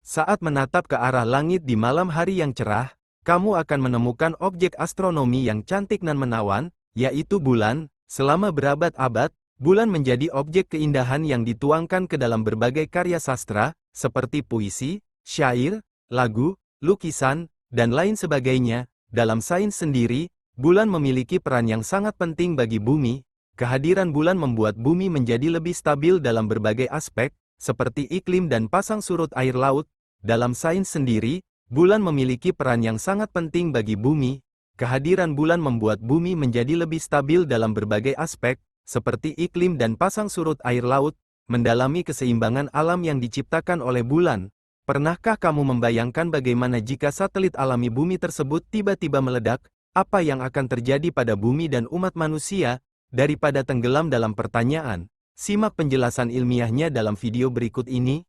Saat menatap ke arah langit di malam hari yang cerah, kamu akan menemukan objek astronomi yang cantik dan menawan, yaitu bulan. Selama berabad-abad, bulan menjadi objek keindahan yang dituangkan ke dalam berbagai karya sastra, seperti puisi, syair, lagu, lukisan, dan lain sebagainya. Dalam sains sendiri, bulan memiliki peran yang sangat penting bagi bumi. Kehadiran bulan membuat bumi menjadi lebih stabil dalam berbagai aspek, seperti iklim dan pasang surut air laut. Dalam sains sendiri, bulan memiliki peran yang sangat penting bagi bumi. Kehadiran bulan membuat bumi menjadi lebih stabil dalam berbagai aspek, seperti iklim dan pasang surut air laut. Mendalami keseimbangan alam yang diciptakan oleh bulan. Pernahkah kamu membayangkan bagaimana jika satelit alami bumi tersebut tiba-tiba meledak? Apa yang akan terjadi pada bumi dan umat manusia? Daripada tenggelam dalam pertanyaan, simak penjelasan ilmiahnya dalam video berikut ini.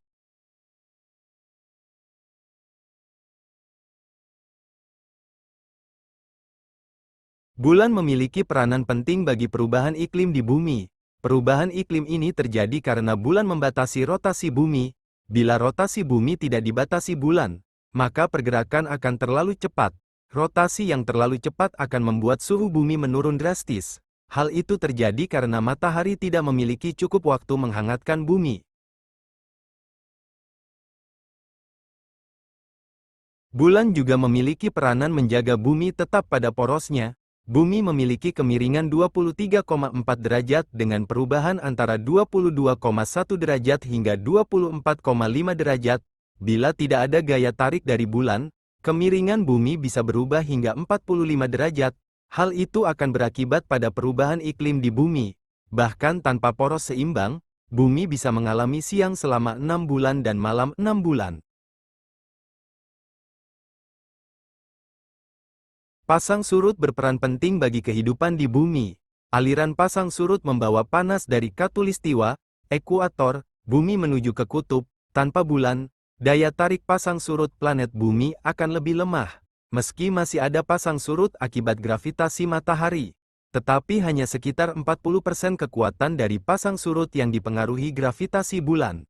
Bulan memiliki peranan penting bagi perubahan iklim di bumi. Perubahan iklim ini terjadi karena bulan membatasi rotasi bumi. Bila rotasi bumi tidak dibatasi bulan, maka pergerakan akan terlalu cepat. Rotasi yang terlalu cepat akan membuat suhu bumi menurun drastis. Hal itu terjadi karena matahari tidak memiliki cukup waktu menghangatkan bumi. Bulan juga memiliki peranan menjaga bumi tetap pada porosnya. Bumi memiliki kemiringan 23,4 derajat dengan perubahan antara 22,1 derajat hingga 24,5 derajat. Bila tidak ada gaya tarik dari bulan, kemiringan bumi bisa berubah hingga 45 derajat. Hal itu akan berakibat pada perubahan iklim di bumi. Bahkan tanpa poros seimbang, bumi bisa mengalami siang selama 6 bulan dan malam 6 bulan. Pasang surut berperan penting bagi kehidupan di bumi. Aliran pasang surut membawa panas dari khatulistiwa, ekuator, bumi menuju ke kutub. Tanpa bulan, daya tarik pasang surut planet bumi akan lebih lemah. Meski masih ada pasang surut akibat gravitasi matahari, tetapi hanya sekitar 40% kekuatan dari pasang surut yang dipengaruhi gravitasi bulan.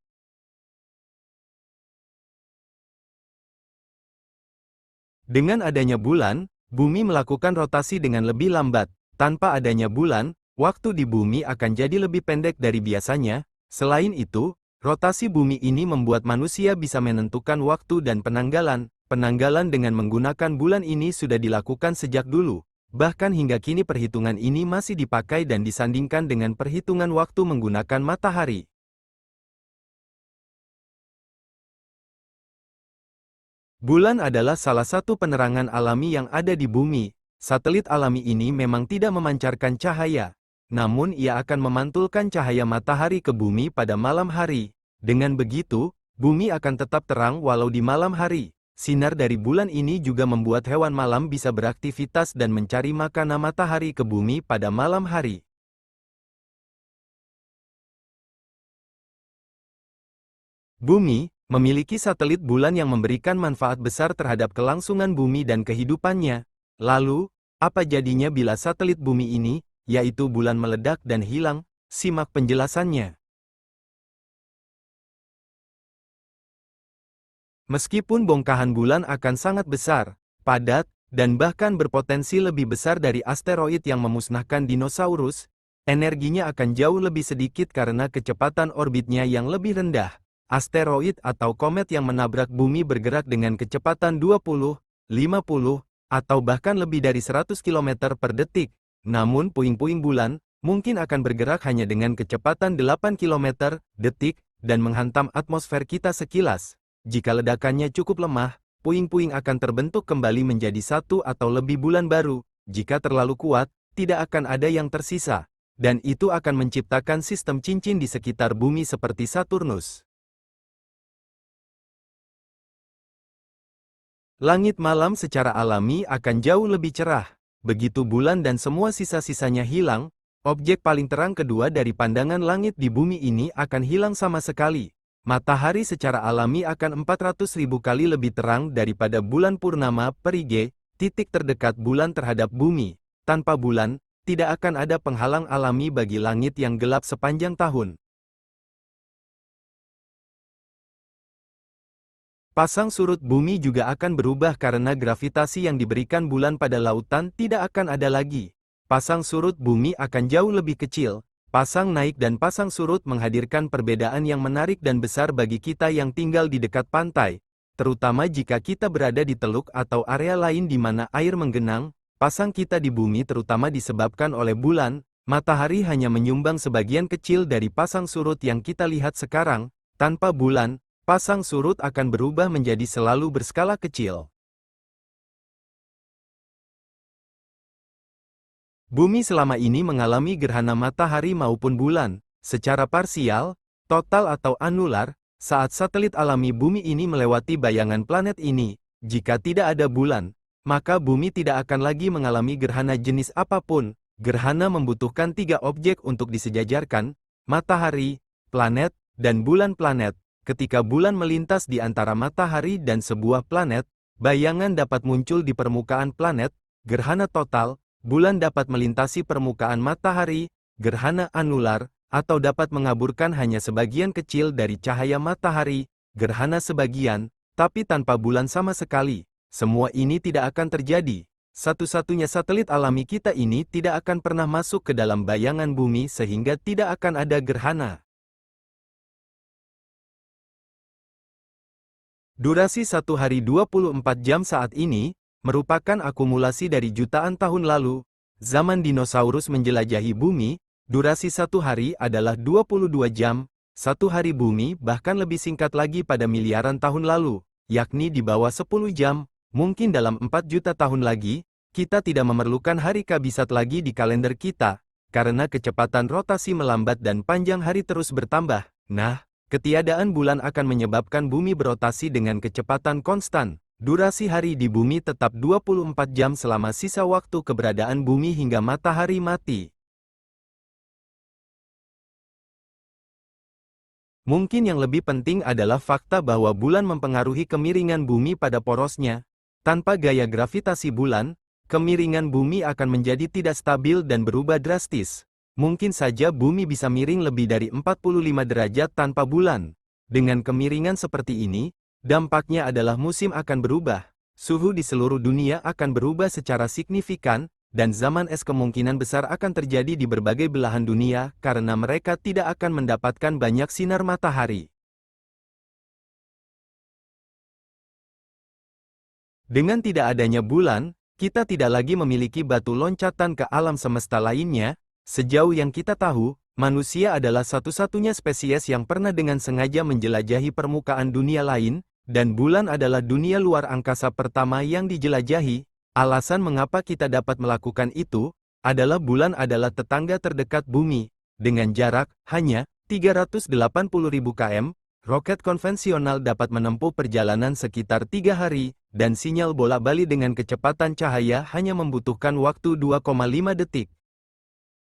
Dengan adanya bulan, bumi melakukan rotasi dengan lebih lambat. Tanpa adanya bulan, waktu di bumi akan jadi lebih pendek dari biasanya. Selain itu, rotasi bumi ini membuat manusia bisa menentukan waktu dan penanggalan. Penanggalan dengan menggunakan bulan ini sudah dilakukan sejak dulu. Bahkan hingga kini perhitungan ini masih dipakai dan disandingkan dengan perhitungan waktu menggunakan matahari. Bulan adalah salah satu penerangan alami yang ada di bumi. Satelit alami ini memang tidak memancarkan cahaya, namun ia akan memantulkan cahaya matahari ke bumi pada malam hari. Dengan begitu, bumi akan tetap terang walau di malam hari. Sinar dari bulan ini juga membuat hewan malam bisa beraktivitas dan mencari makanan matahari ke bumi pada malam hari. Bumi memiliki satelit bulan yang memberikan manfaat besar terhadap kelangsungan bumi dan kehidupannya. Lalu, apa jadinya bila satelit bumi ini, yaitu bulan meledak dan hilang? Simak penjelasannya. Meskipun bongkahan bulan akan sangat besar, padat, dan bahkan berpotensi lebih besar dari asteroid yang memusnahkan dinosaurus, energinya akan jauh lebih sedikit karena kecepatan orbitnya yang lebih rendah. Asteroid atau komet yang menabrak bumi bergerak dengan kecepatan 20, 50, atau bahkan lebih dari 100 km per detik. Namun puing-puing bulan mungkin akan bergerak hanya dengan kecepatan 8 km detik dan menghantam atmosfer kita sekilas. Jika ledakannya cukup lemah, puing-puing akan terbentuk kembali menjadi satu atau lebih bulan baru. Jika terlalu kuat, tidak akan ada yang tersisa. Dan itu akan menciptakan sistem cincin di sekitar bumi seperti Saturnus. Langit malam secara alami akan jauh lebih cerah. Begitu bulan dan semua sisa-sisanya hilang, objek paling terang kedua dari pandangan langit di bumi ini akan hilang sama sekali. Matahari secara alami akan 400.000 kali lebih terang daripada bulan purnama perige, titik terdekat bulan terhadap bumi. Tanpa bulan, tidak akan ada penghalang alami bagi langit yang gelap sepanjang tahun. Pasang surut bumi juga akan berubah karena gravitasi yang diberikan bulan pada lautan tidak akan ada lagi. Pasang surut bumi akan jauh lebih kecil. Pasang naik dan pasang surut menghadirkan perbedaan yang menarik dan besar bagi kita yang tinggal di dekat pantai, terutama jika kita berada di teluk atau area lain di mana air menggenang. Pasang kita di bumi terutama disebabkan oleh bulan. Matahari hanya menyumbang sebagian kecil dari pasang surut yang kita lihat sekarang. Tanpa bulan, pasang surut akan berubah menjadi selalu berskala kecil. Bumi selama ini mengalami gerhana matahari maupun bulan, secara parsial, total atau anular, saat satelit alami bumi ini melewati bayangan planet ini. Jika tidak ada bulan, maka bumi tidak akan lagi mengalami gerhana jenis apapun. Gerhana membutuhkan 3 objek untuk disejajarkan: matahari, planet, dan bulan planet. Ketika bulan melintas di antara matahari dan sebuah planet, bayangan dapat muncul di permukaan planet. Gerhana total, bulan dapat melintasi permukaan matahari. Gerhana anular, atau dapat mengaburkan hanya sebagian kecil dari cahaya matahari. Gerhana sebagian, tapi tanpa bulan sama sekali. Semua ini tidak akan terjadi. Satu-satunya satelit alami kita ini tidak akan pernah masuk ke dalam bayangan bumi sehingga tidak akan ada gerhana. Durasi 1 hari 24 jam saat ini, merupakan akumulasi dari jutaan tahun lalu. Zaman dinosaurus menjelajahi bumi, durasi 1 hari adalah 22 jam. 1 hari bumi bahkan lebih singkat lagi pada miliaran tahun lalu, yakni di bawah 10 jam. Mungkin dalam 4 juta tahun lagi, kita tidak memerlukan hari kabisat lagi di kalender kita, karena kecepatan rotasi melambat dan panjang hari terus bertambah. Nah, ketiadaan bulan akan menyebabkan bumi berotasi dengan kecepatan konstan. Durasi hari di bumi tetap 24 jam selama sisa waktu keberadaan bumi hingga matahari mati. Mungkin yang lebih penting adalah fakta bahwa bulan mempengaruhi kemiringan bumi pada porosnya. Tanpa gaya gravitasi bulan, kemiringan bumi akan menjadi tidak stabil dan berubah drastis. Mungkin saja bumi bisa miring lebih dari 45 derajat tanpa bulan. Dengan kemiringan seperti ini, dampaknya adalah musim akan berubah. Suhu di seluruh dunia akan berubah secara signifikan, dan zaman es kemungkinan besar akan terjadi di berbagai belahan dunia karena mereka tidak akan mendapatkan banyak sinar matahari. Dengan tidak adanya bulan, kita tidak lagi memiliki batu loncatan ke alam semesta lainnya. Sejauh yang kita tahu, manusia adalah satu-satunya spesies yang pernah dengan sengaja menjelajahi permukaan dunia lain, dan bulan adalah dunia luar angkasa pertama yang dijelajahi. Alasan mengapa kita dapat melakukan itu, adalah bulan adalah tetangga terdekat bumi. Dengan jarak hanya 380.000 km, roket konvensional dapat menempuh perjalanan sekitar 3 hari, dan sinyal bola balik dengan kecepatan cahaya hanya membutuhkan waktu 2,5 detik.